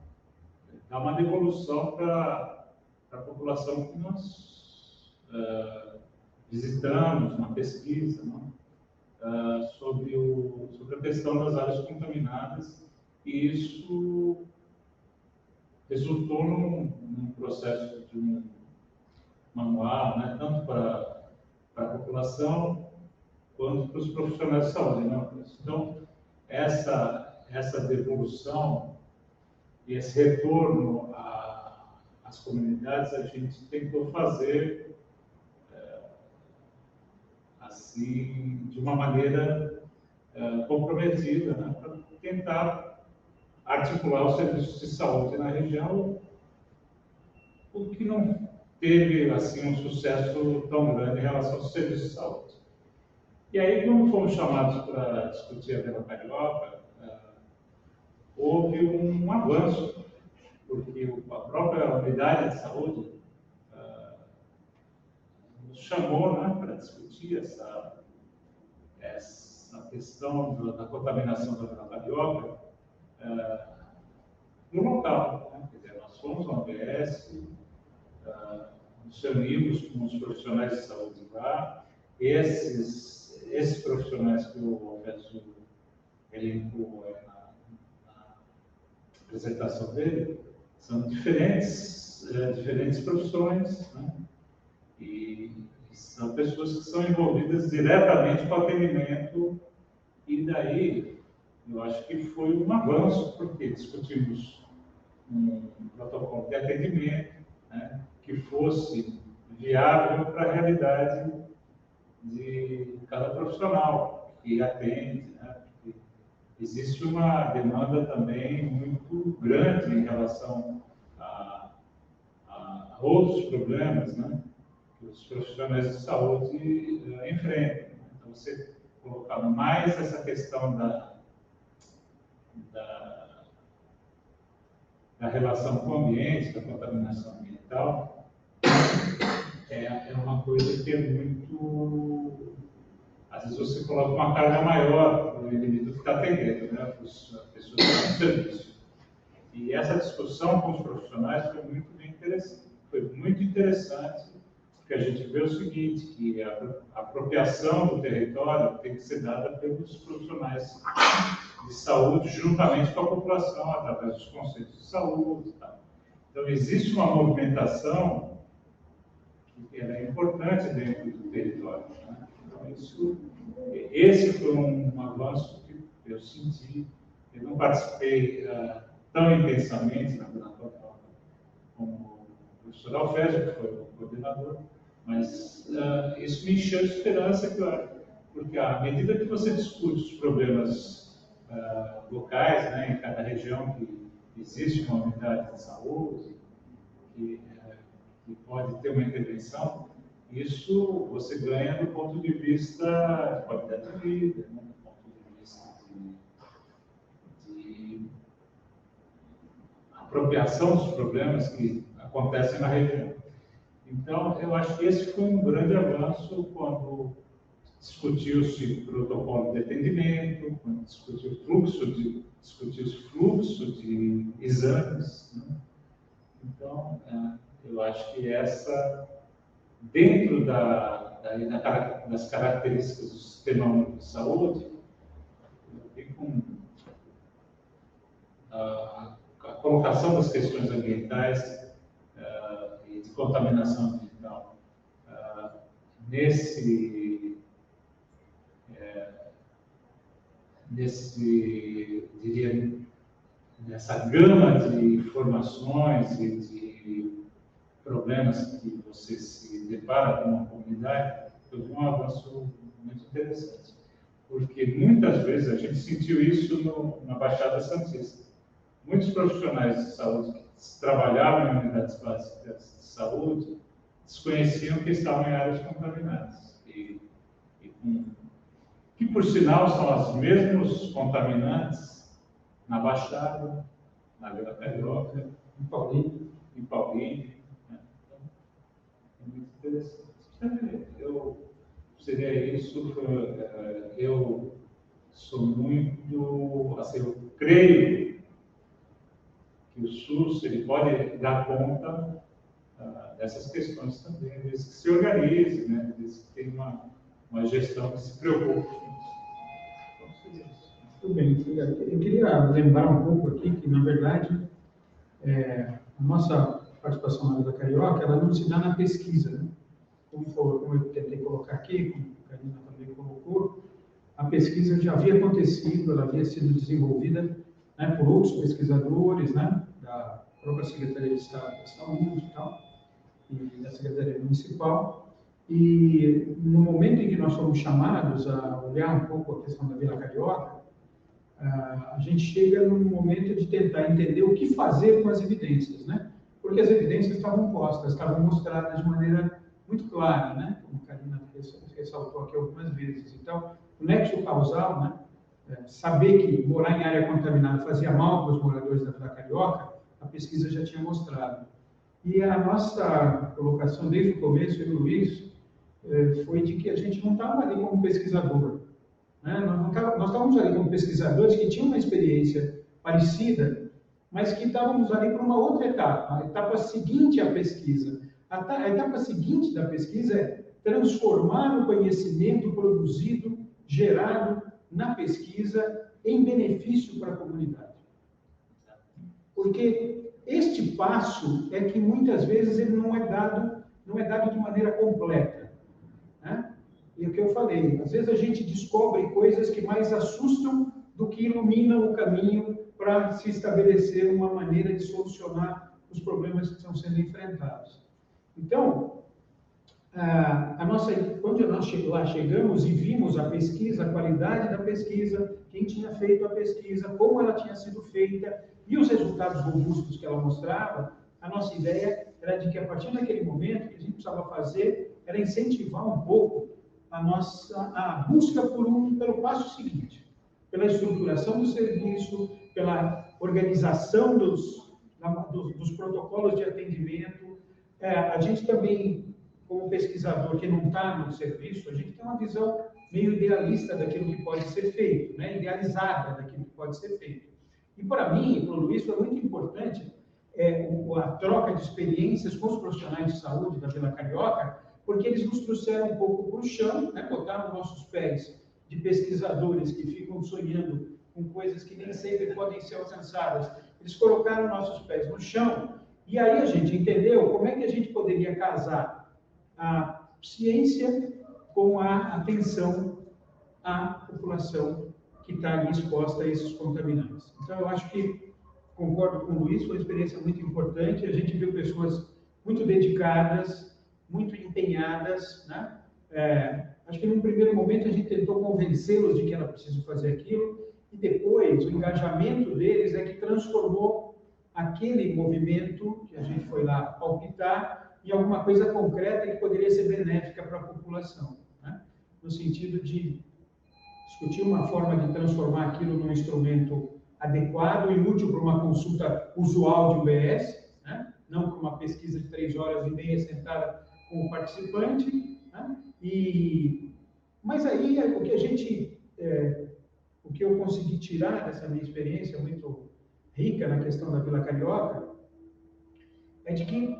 dar uma devolução para a população que nós visitamos, uma pesquisa, né, sobre a questão das áreas contaminadas, e isso resultou num processo de um manual, né, tanto para a população quanto para os profissionais de saúde, né? Então, essa devolução e esse retorno às comunidades, a gente tentou fazer assim, de uma maneira comprometida, né, para tentar articular os serviços de saúde na região, o que não teve assim, um sucesso tão grande em relação aos serviços de saúde. E aí, quando fomos chamados para discutir a Vila Carioca, houve um avanço, porque a própria unidade de saúde nos chamou, né, para discutir essa questão da contaminação da Vila Carioca no local, né? Quer dizer, nós fomos ao ABS, nos reunimos com os profissionais de saúde lá, esses profissionais que o Alfésio elencou na apresentação dele, são diferentes profissões, né? E são pessoas que são envolvidas diretamente com o atendimento, e daí eu acho que foi um avanço, porque discutimos um protocolo de atendimento, né, que fosse viável para a realidade de cada profissional que atende, né, porque existe uma demanda também muito grande em relação a outros problemas, né, que os profissionais de saúde enfrentam. Então, você colocar mais essa questão da relação com o ambiente, da contaminação ambiental, é uma coisa que é muito... Às vezes você coloca uma carga maior no indivíduo que está atendendo, né? A pessoa está no serviço. E essa discussão com os profissionais foi muito bem interessante. Foi muito interessante, porque a gente vê o seguinte, que a apropriação do território tem que ser dada pelos profissionais de saúde, juntamente com a população, através dos conceitos de saúde e tal. Então, existe uma movimentação que é importante dentro do território, né? Então, esse foi um avanço que eu senti. Eu não participei tão intensamente na plataforma como o professor Alfésio, que foi o coordenador, mas isso me encheu de esperança, claro, porque à medida que você discute os problemas locais, né, em cada região que existe uma unidade de saúde, que pode ter uma intervenção, isso você ganha do ponto de vista de qualidade de vida, né, do ponto de vista de apropriação dos problemas que acontecem na região. Então, eu acho que esse foi um grande avanço quando discutiu-se o protocolo de atendimento, quando discutiu discutiu-se fluxo de exames, né? Então, eu acho que dentro das características do Sistema Único de Saúde, com a colocação das questões ambientais e de contaminação ambiental diria, nessa gama de informações e de problemas que você se depara com uma comunidade, foi um avanço muito interessante. Porque muitas vezes a gente sentiu isso na Baixada Santista. Muitos profissionais de saúde que trabalhavam em unidades básicas de saúde desconheciam que estavam em áreas contaminadas. Que, por sinal, são os mesmos contaminantes na Baixada, na Vila Carioca, em Paulínia. Né? Então, é muito interessante. Seria isso. Eu sou muito... Assim, eu creio que o SUS ele pode dar conta dessas questões também, desde que se organize, né? Desde que tenha uma gestão que se preocupe com isso. Então, seria isso. Muito bem, obrigado. Eu queria lembrar um pouco aqui que, na verdade, a nossa participação na Vila Carioca, ela não se dá na pesquisa, né? Como eu tentei colocar aqui, como a Karina também colocou, a pesquisa já havia acontecido, ela havia sido desenvolvida, né, por outros pesquisadores, né, da própria Secretaria de Estado da Saúde e tal, e da Secretaria Municipal. E no momento em que nós fomos chamados a olhar um pouco a questão da Vila Carioca, a gente chega num momento de tentar entender o que fazer com as evidências, né? Porque as evidências estavam postas, estavam mostradas de maneira muito clara, né? Como a Karina ressaltou aqui algumas vezes. Então, o nexo causal, né? Saber que morar em área contaminada fazia mal para os moradores da Vila Carioca, a pesquisa já tinha mostrado. E a nossa colocação desde o começo, eu e o Luiz, foi de que a gente não estava ali como pesquisador, né? Nós estávamos ali como pesquisadores que tinham uma experiência parecida, mas que estávamos ali para uma outra etapa, a etapa seguinte à pesquisa. A etapa seguinte da pesquisa é transformar o conhecimento produzido, gerado na pesquisa, em benefício para a comunidade. Porque este passo é que muitas vezes ele não é dado de maneira completa, né? E o que eu falei, às vezes a gente descobre coisas que mais assustam do que ilumina o caminho para se estabelecer uma maneira de solucionar os problemas que estão sendo enfrentados. Então, quando nós lá chegamos e vimos a pesquisa, a qualidade da pesquisa, quem tinha feito a pesquisa, como ela tinha sido feita e os resultados robustos que ela mostrava, a nossa ideia era de que, a partir daquele momento, o que a gente precisava fazer era incentivar um pouco a busca pelo passo seguinte, pela estruturação do serviço, pela organização dos protocolos de atendimento. A gente também, como pesquisador que não está no serviço, a gente tem uma visão meio idealista daquilo que pode ser feito, né? Idealizada daquilo que pode ser feito. E para mim, e para o Luiz, foi muito importante a troca de experiências com os profissionais de saúde da Vila Carioca, porque eles nos trouxeram um pouco para o chão, né? Botaram nossos pés de pesquisadores que ficam sonhando com coisas que nem sempre podem ser alcançadas. Eles colocaram nossos pés no chão, e aí a gente entendeu como é que a gente poderia casar a ciência com a atenção à população que está ali exposta a esses contaminantes. Então, eu acho que, concordo com o Luiz, foi uma experiência muito importante. A gente viu pessoas muito dedicadas, muito empenhadas, né? Acho que, num primeiro momento, a gente tentou convencê-los de que era preciso fazer aquilo, e depois, o engajamento deles é que transformou aquele movimento que a gente foi lá palpitar em alguma coisa concreta que poderia ser benéfica para a população, né? No sentido de discutir uma forma de transformar aquilo num instrumento adequado e útil para uma consulta usual de UBS, né? Não para uma pesquisa de 3 horas e meia sentada com o participante, né? Mas aí o que eu consegui tirar dessa minha experiência muito rica na questão da Vila Carioca é de que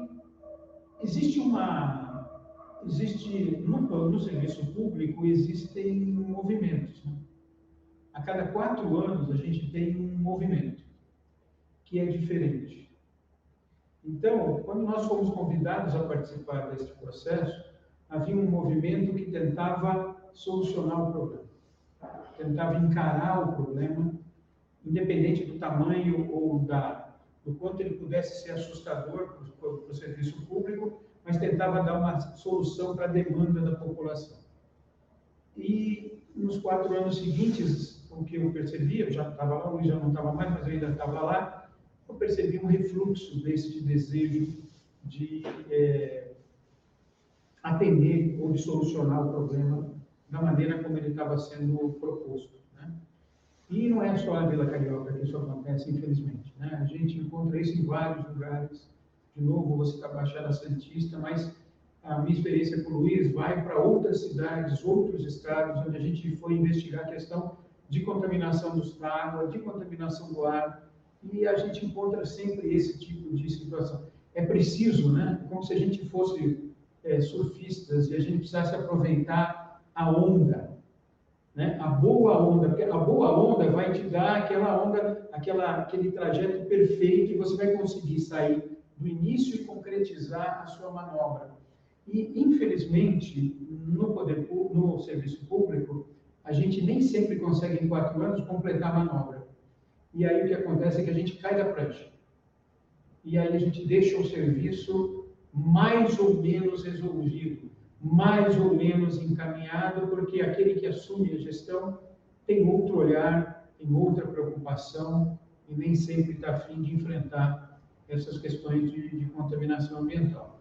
no serviço público existem movimentos, né? A cada 4 anos a gente tem um movimento que é diferente. Então, quando nós fomos convidados a participar deste processo, havia um movimento que tentava solucionar o problema, tentava encarar o problema, independente do tamanho ou do quanto ele pudesse ser assustador para o serviço público, mas tentava dar uma solução para a demanda da população. E nos 4 anos seguintes, o que eu percebi, eu já estava lá, o Luiz já não estava mais, mas eu ainda estava lá, eu percebi um refluxo desse desejo de atender ou de solucionar o problema da maneira como ele estava sendo proposto, né? E não é só a Vila Carioca que isso acontece, infelizmente, né? A gente encontra isso em vários lugares. De novo, vou citar a Baixada Santista, mas a minha experiência com o Luiz vai para outras cidades, outros estados, onde a gente foi investigar a questão de contaminação da água, de contaminação do ar, e a gente encontra sempre esse tipo de situação. É preciso, né? Como se a gente fosse surfistas e a gente precisasse aproveitar a onda, né? A boa onda, porque a boa onda vai te dar aquela onda, aquele trajeto perfeito, e você vai conseguir sair do início e concretizar a sua manobra. E, infelizmente, no serviço público, a gente nem sempre consegue, em 4 anos, completar a manobra. E aí o que acontece é que a gente cai da prancha. E aí a gente deixa o serviço mais ou menos resolvido, mais ou menos encaminhado, porque aquele que assume a gestão tem outro olhar, tem outra preocupação, e nem sempre está a fim de enfrentar essas questões de contaminação ambiental.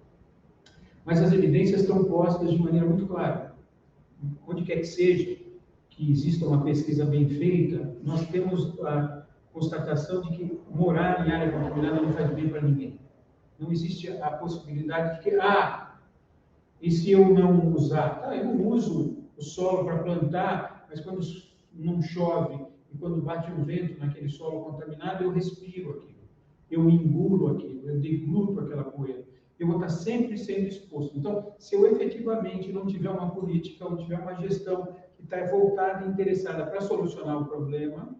Mas as evidências estão postas de maneira muito clara. Onde quer que seja que exista uma pesquisa bem feita, nós temos a constatação de que morar em área contaminada não faz bem para ninguém. Não existe a possibilidade de que, e se eu não usar? Eu não uso o solo para plantar, mas quando não chove e quando bate um vento naquele solo contaminado, eu respiro aquilo, eu engulo aquilo, eu degluto aquela poeira. Eu vou estar sempre sendo exposto. Então, se eu efetivamente não tiver uma política, ou tiver uma gestão que está voltada e interessada para solucionar o problema,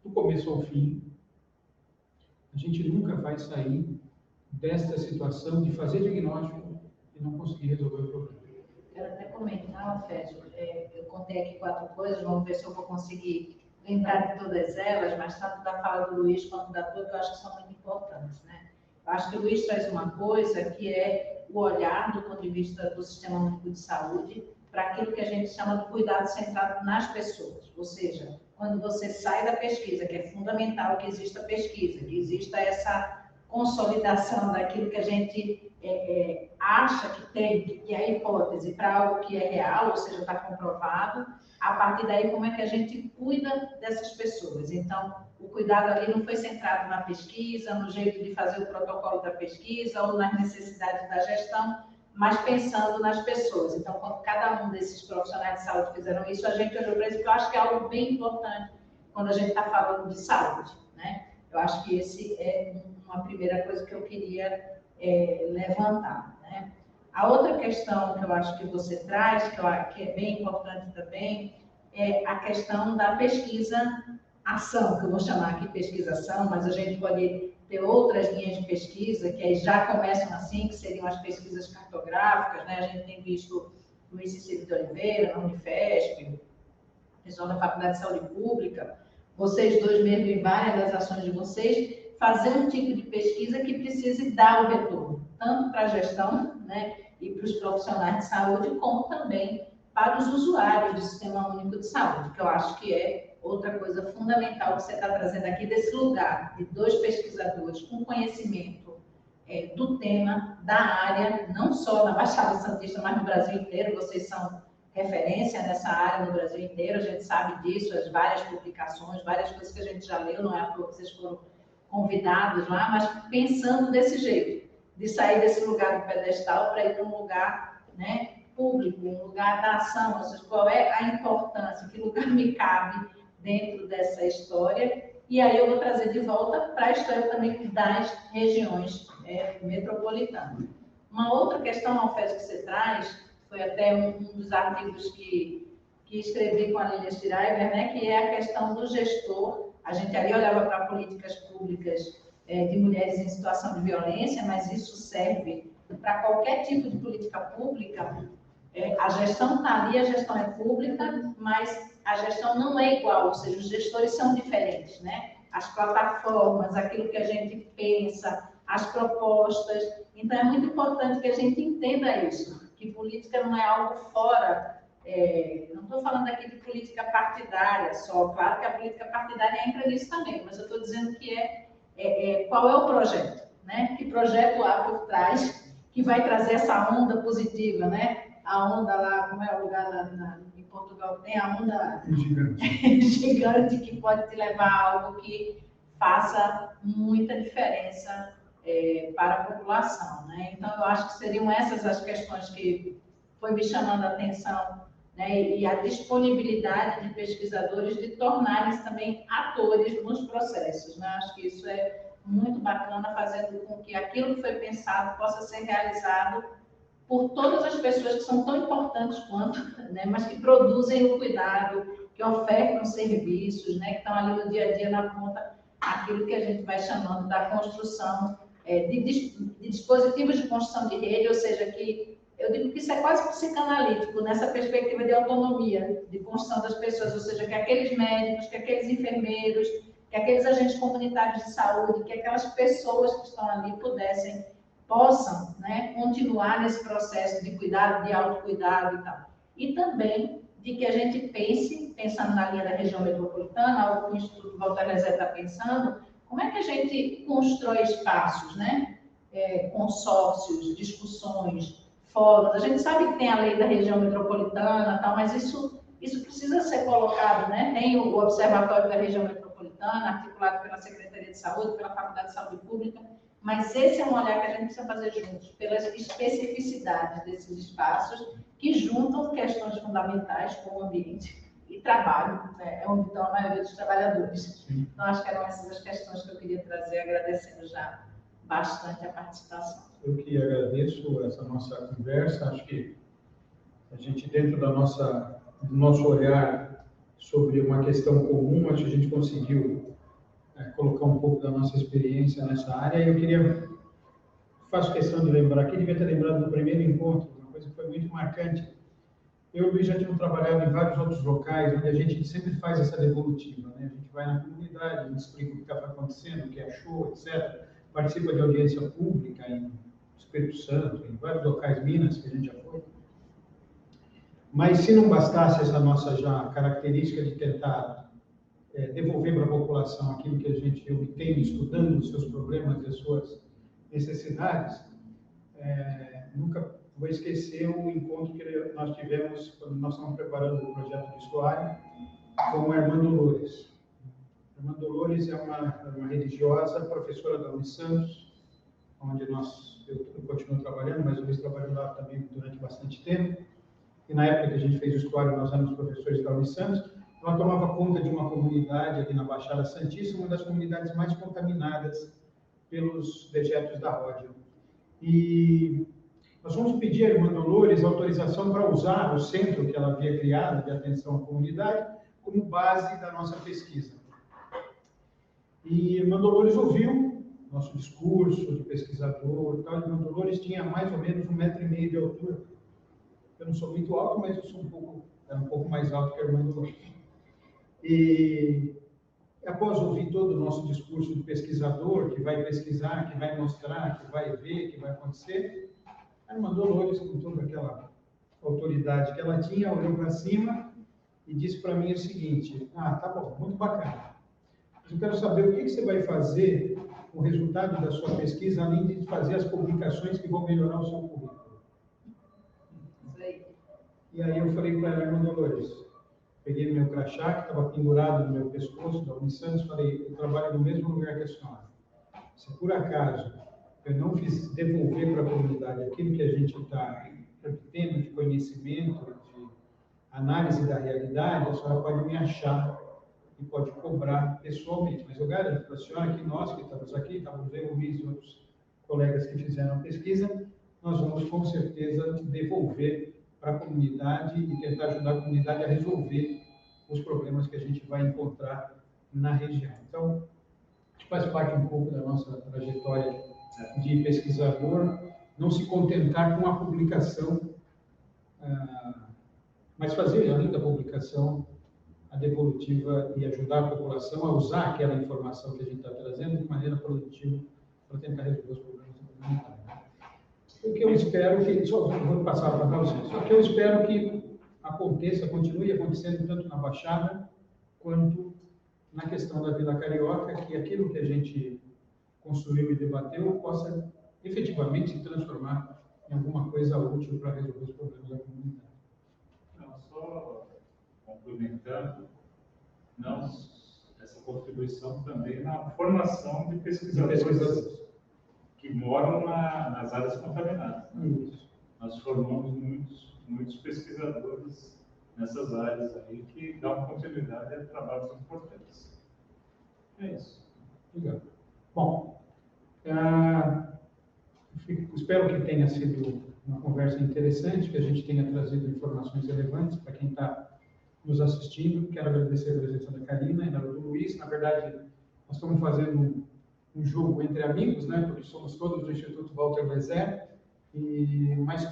do começo ao fim, a gente nunca vai sair desta situação de fazer diagnóstico e não conseguir resolver o problema. Quero até comentar, Fédio, eu contei aqui 4 coisas, vamos ver se eu vou conseguir lembrar de todas elas, mas tanto da fala do Luiz quanto da tua, que eu acho que são muito importantes, né? Eu acho que o Luiz traz uma coisa que é o olhar do ponto de vista do Sistema Único de Saúde para aquilo que a gente chama do cuidado centrado nas pessoas. Ou seja, quando você sai da pesquisa, que é fundamental que exista pesquisa, que exista essa consolidação daquilo que a gente acha que tem, que é a hipótese, para algo que é real, ou seja, está comprovado, a partir daí como é que a gente cuida dessas pessoas. Então, o cuidado ali não foi centrado na pesquisa, no jeito de fazer o protocolo da pesquisa ou nas necessidades da gestão, mas pensando nas pessoas. Então, quando cada um desses profissionais de saúde fizeram isso, a gente olhou para isso, porque eu acho que é algo bem importante quando a gente está falando de saúde, né? Eu acho que esse é uma primeira coisa que eu queria levantar, né? A outra questão que eu acho que você traz, que é bem importante também, é a questão da pesquisa-ação, que eu vou chamar aqui pesquisa-ação, mas a gente pode ter outras linhas de pesquisa que aí já começam assim, que seriam as pesquisas cartográficas, né? A gente tem visto no Cecílio de Oliveira, na Unifesp, pessoal da Faculdade de Saúde Pública, vocês dois mesmo em várias das ações de vocês, fazer um tipo de pesquisa que precise dar o retorno, tanto para a gestão, né, e para os profissionais de saúde, como também para os usuários do Sistema Único de Saúde, que eu acho que é outra coisa fundamental que você está trazendo aqui, desse lugar de dois pesquisadores com conhecimento do tema, da área, não só na Baixada Santista, mas no Brasil inteiro. Vocês são referência nessa área no Brasil inteiro, a gente sabe disso, as várias publicações, várias coisas que a gente já leu, não é à toa que vocês foram convidados lá, mas pensando desse jeito, de sair desse lugar do pedestal para ir para um lugar, né, público, um lugar da ação, ou seja, qual é a importância, que lugar me cabe dentro dessa história, e aí eu vou trazer de volta para a história também das regiões metropolitanas. Uma outra questão, Alfés, que você traz, foi até um dos artigos que escrevi com a Lília Schreiber, né, que é a questão do gestor. A gente ali olhava para políticas públicas de mulheres em situação de violência, mas isso serve para qualquer tipo de política pública. A gestão está ali, a gestão é pública, mas a gestão não é igual, ou seja, os gestores são diferentes, né? As plataformas, aquilo que a gente pensa, as propostas. Então, é muito importante que a gente entenda isso, que política não é algo fora. Não estou falando aqui de política partidária só, claro que a política partidária entra nisso também, mas eu estou dizendo que qual é o projeto, né? Que projeto há por trás que vai trazer essa onda positiva, né? A onda lá, como é o lugar lá em Portugal, tem a onda gigante que pode te levar a algo que faça muita diferença para a população, né? Então, eu acho que seriam essas as questões que foi me chamando a atenção, né? E a disponibilidade de pesquisadores de tornarem-se também atores nos processos, né? Acho que isso é muito bacana, fazendo com que aquilo que foi pensado possa ser realizado por todas as pessoas que são tão importantes quanto, né? Mas que produzem o cuidado, que ofertam serviços, né? Que estão ali no dia a dia na ponta, aquilo que a gente vai chamando da construção de dispositivos de construção de rede, ou seja, que eu digo que isso é quase psicanalítico, nessa perspectiva de autonomia, de construção das pessoas, ou seja, que aqueles médicos, que aqueles enfermeiros, que aqueles agentes comunitários de saúde, que aquelas pessoas que estão ali possam, né, continuar nesse processo de cuidado, de autocuidado e tal. E também de que a gente pense, pensando na linha da região metropolitana, algo que o Instituto Walter Rezé está pensando, como é que a gente constrói espaços, né? Consórcios, discussões, fóruns. A gente sabe que tem a lei da região metropolitana, tal, mas isso precisa ser colocado, né? Tem o Observatório da Região Metropolitana, articulado pela Secretaria de Saúde, pela Faculdade de Saúde Pública, mas esse é um olhar que a gente precisa fazer juntos, pelas especificidades desses espaços que juntam questões fundamentais como ambiente e trabalho, né? É onde estão a maioria dos trabalhadores. Então, acho que eram essas as questões que eu queria trazer, agradecendo já bastante a participação. Eu que agradeço essa nossa conversa. Acho que a gente, dentro do nosso olhar sobre uma questão comum, acho que a gente conseguiu colocar um pouco da nossa experiência nessa área. Eu faço questão de lembrar, aqui devia ter lembrado do primeiro encontro, uma coisa que foi muito marcante. eu e o Luiz já tínhamos trabalhado em vários outros locais, onde a gente sempre faz essa devolutiva, né? A gente vai na comunidade, a gente explica o que está acontecendo, o que achou, etc. Participa de audiência pública em Espírito Santo, em vários locais, Minas, que a gente já foi. Mas se não bastasse essa nossa já característica de tentar devolver para a população aquilo que a gente obtém estudando os seus problemas e as suas necessidades, nunca vou esquecer o encontro que nós tivemos quando nós estávamos preparando o projeto de estuário com a irmã Dolores. A irmã Dolores é uma religiosa, professora da Unisantos, onde eu continuo trabalhando, mas o Luiz trabalhou lá também durante bastante tempo. E na época que a gente fez o estuário, nós éramos professores da Unisantos. Ela tomava conta de uma comunidade aqui na Baixada Santista, uma das comunidades mais contaminadas pelos dejetos da Ródio. E nós vamos pedir à irmã Dolores autorização para usar o centro que ela havia criado de atenção à comunidade como base da nossa pesquisa. E a irmã Dolores ouviu nosso discurso de pesquisador e tal. A irmã Dolores tinha mais ou menos 1,5 m de altura. Eu não sou muito alto, mas eu sou um pouco mais alto que a irmã Dolores. E após ouvir todo o nosso discurso de pesquisador, que vai pesquisar, que vai mostrar, que vai ver, que vai acontecer, a irmã Dolores, com toda aquela autoridade que ela tinha, olhou para cima e disse para mim o seguinte: tá bom, muito bacana. Mas eu quero saber o que você vai fazer com o resultado da sua pesquisa, além de fazer as publicações que vão melhorar o seu currículo. E aí eu falei para a irmã Dolores, peguei meu crachá, que estava pendurado no meu pescoço, da Unisantos, falei: eu trabalho no mesmo lugar que a senhora. Se por acaso eu não fiz devolver para a comunidade aquilo que a gente está obtendo de conhecimento, de análise da realidade, a senhora pode me achar e pode cobrar pessoalmente. Mas eu garanto para a senhora que nós que estamos aqui, estamos eu, o Luiz e outros colegas que fizeram a pesquisa, nós vamos com certeza devolver para a comunidade e tentar ajudar a comunidade a resolver os problemas que a gente vai encontrar na região. Então, faz parte um pouco da nossa trajetória de pesquisador, não se contentar com a publicação, mas fazer, além da publicação, a devolutiva e ajudar a população a usar aquela informação que a gente está trazendo de maneira produtiva para tentar resolver os problemas comunitários. O que eu espero que, só vou passar para vocês, o que eu espero que aconteça, continue acontecendo tanto na Baixada quanto na questão da Vila Carioca, que aquilo que a gente construiu e debateu possa efetivamente se transformar em alguma coisa útil para resolver os problemas da comunidade. Não, só complementando, essa contribuição também na formação de pesquisadores que moram nas áreas contaminadas. Né? Nós formamos muitos pesquisadores nessas áreas aí que dão continuidade a trabalhos importantes. É isso. Obrigado. Bom, espero que tenha sido uma conversa interessante, que a gente tenha trazido informações relevantes para quem está nos assistindo. Quero agradecer a presença da Karina e da do Luiz. Na verdade, nós estamos fazendo um jogo entre amigos, né? Porque somos todos do Instituto Walter Lezer, mas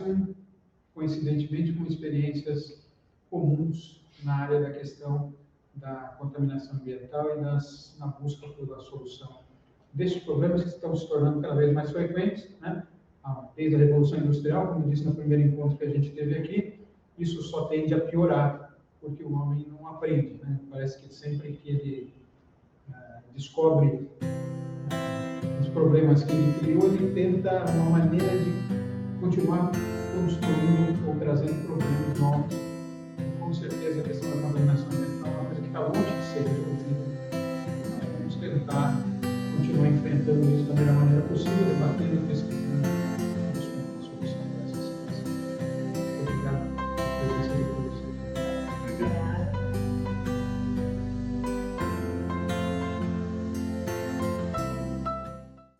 coincidentemente com experiências comuns na área da questão da contaminação ambiental e na busca pela solução desses problemas que estão se tornando cada vez mais frequentes, né? Desde a Revolução Industrial, como disse no primeiro encontro que a gente teve aqui, isso só tende a piorar, porque o homem não aprende, né? Parece que sempre que ele descobre os problemas que ele criou, ele tenta uma maneira de continuar construindo ou trazendo problemas novos. Com certeza, a questão da contaminação ambiental é uma coisa que está longe de ser resolvida.